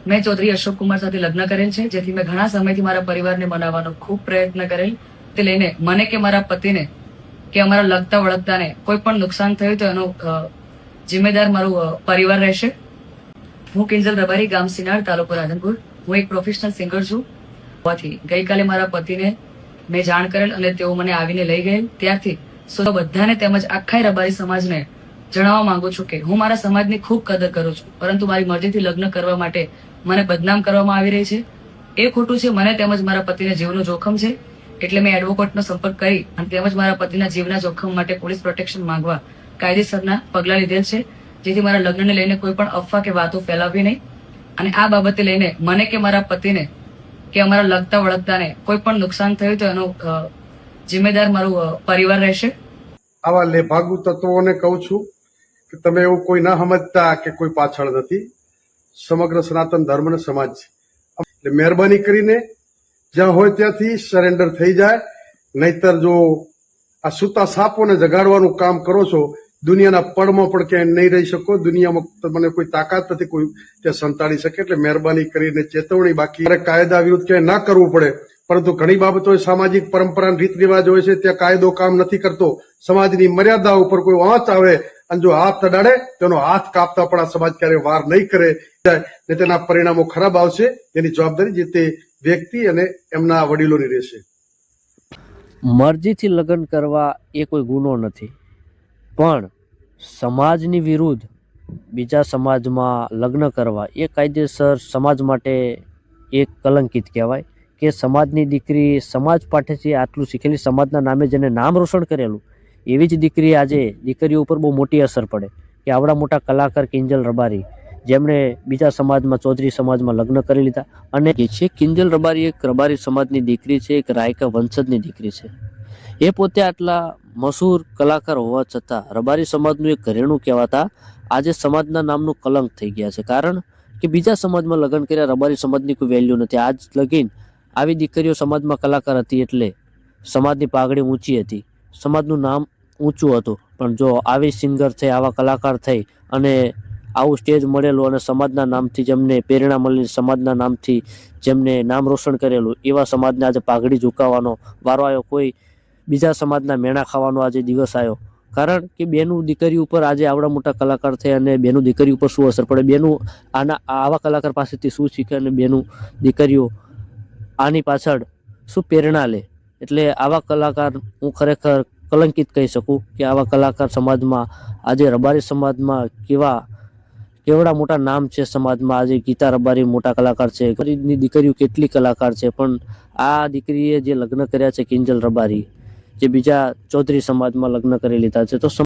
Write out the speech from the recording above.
મેં ચૌધરી અશોક કુમાર સાથે લગ્ન કરેલ છે, જેથી મેં ઘણા સમયથી મારા પરિવારને મનાવવાનો ખૂબ પ્રયત્ન કરેલ. તે લઈને મને કે મારા પતિને કે અમારા લગતા વળગતાને કોઈ પણ નુકસાન થયું તો એનો જિમ્મેદાર મારું પરિવાર રહેશે. હું કિંજલ રબારી, ગામ સિનાળ, તાલુકો રાધનપુર. હું એક પ્રોફેશનલ સિંગર છું. ગઈકાલે મારા પતિને મેં જાણ કરેલ અને તેઓ મને આવીને લઈ ગયેલ. ત્યારથી બધાને તેમજ આખા રબારી સમાજને જણાવવા માંગુ છું કે હું મારા સમાજની ખૂબ કદર કરું છું, પરંતુ મારી મરજીથી લગ્ન કરવા માટે મને બદનામ કરવામાં આવી રહી છે. એ ખોટું છે. મને તેમજ મારા પતિને જીવનું જોખમ છે, એટલે મેં એડવોકેટનો સંપર્ક કરી અને તેમજ મારા પતિના જીવના જોખમ માટે પોલીસ પ્રોટેક્શન માંગવા કાયદેસરના પગલા લીધેલ છે, જેથી મારા લગ્નને લઈને કોઈ પણ અફવા કે વાતો ફેલાવવી નહીં. અને આ બાબતે લઈને મને કે મારા પતિને કે અમારા લગતા વળગતાને કોઈ પણ નુકસાન થયું તો એનો જિમ્મેદાર મારું પરિવાર રહેશે. આવા લેભાગુ તત્વોને કહું છું કે તમે એવું કોઈ ના સમજતા કે કોઈ પાછળ નથી. સમગ્ર સનાતન ધર્મ સમાજ છે. એટલે મહેરબાની કરીને જ્યાં હોય ત્યાંથી સરેન્ડર થઈ જાય. નહીતર જો આ સૂતા સાપોને જગાડવાનું કામ કરો છો, દુનિયાના પડમાં પણ ક્યાંય નહીં રહી શકો. દુનિયામાં તમને કોઈ તાકાત નથી કોઈ ત્યાં સંતાડી શકે. એટલે મહેરબાની કરીને ચેતવણી. બાકી કાયદા વિરુદ્ધ ક્યાંય ના કરવું પડે, પરંતુ ઘણી બાબતો સામાજિક પરંપરા રીત રિવાજ હોય છે, ત્યાં કાયદો કામ નથી કરતો. સમાજની મર્યાદા ઉપર કોઈ વાંચ આવે અને જો હાથ અડાડે તેનો હાથ કાપતા પણ આ સમાજ ક્યારે વાર નહીં કરે ને તેના પરિણામો ખરાબ આવશે. એની જવાબદારી જે તે વ્યક્તિ અને એમના વડીલોની રહેશે. મરજીથી લગ્ન કરવા એ કોઈ ગુનો નથી, પણ સમાજની વિરુદ્ધ બીજા સમાજમાં લગ્ન કરવા એ કાયદેસર સમાજ માટે એક કલંકિત કહેવાય. કે સમાજની દીકરી સમાજ પાસેથી આટલું શીખેલી, સમાજના નામે જેને નામ રોશન કરેલું, એવી જ દીકરી આજે દીકરીઓ ઉપર બહુ મોટી અસર પડે. કે આવડા મોટા કલાકાર કિંજલ રબારી, જેમણે બીજા સમાજમાં ચૌધરી સમાજમાં લગ્ન કરી લીધા. અને એ છે કિંજલ રબારી એક રબારી સમાજની દીકરી છે, એક રાયકા વંશજની દીકરી છે. એ પોતે આટલા મશહૂર કલાકાર હોવા છતાં રબારી સમાજનું એક ઘરેણું કહેવાતા આજે સમાજના નામનું કલંક થઈ ગયા છે. કારણ કે બીજા સમાજમાં લગ્ન કર્યા, રબારી સમાજની કોઈ વેલ્યુ નથી. આજ લગીન આવી દીકરીઓ સમાજમાં કલાકાર હતી એટલે સમાજની પાઘડી ઊંચી હતી, સમાજનું નામ ઊંચું હતું. પણ જો આવી સિંગર થઈ, આવા કલાકાર થઈ અને આવું સ્ટેજ મળેલું અને સમાજના નામથી જેમને પ્રેરણા મળી, સમાજના નામથી જેમને નામ રોશન કરેલું, એવા સમાજને આજે પાઘડી ઝુકાવવાનો વારો આવ્યો. કોઈ બીજા સમાજના મેણા ખાવાનો આજે દિવસ આવ્યો. કારણ કે બેનું દીકરી ઉપર આજે આવડા મોટા કલાકાર થઈ અને બેનું દીકરી ઉપર શું અસર પડે, બેનું આવા કલાકાર પાસેથી શું શીખે અને બેનું દીકરીઓ આની પાછળ શું પ્રેરણા લે. એટલે આવા કલાકાર હું ખરેખર કલંકિત કહી શકું કે આવા કલાકાર સમાજમાં આજે રબારી સમાજમાં કેવડા મોટા નામ છે સમાજમાં. આજે ગીતા રબારી મોટા કલાકાર છે, ગરીબની દીકરીઓ કેટલી કલાકાર છે. પણ આ દીકરીએ જે લગ્ન કર્યા છે કિંજલ રબારી, જે બીજા ચૌધરી સમાજમાં લગ્ન કરી લીધા છે, તો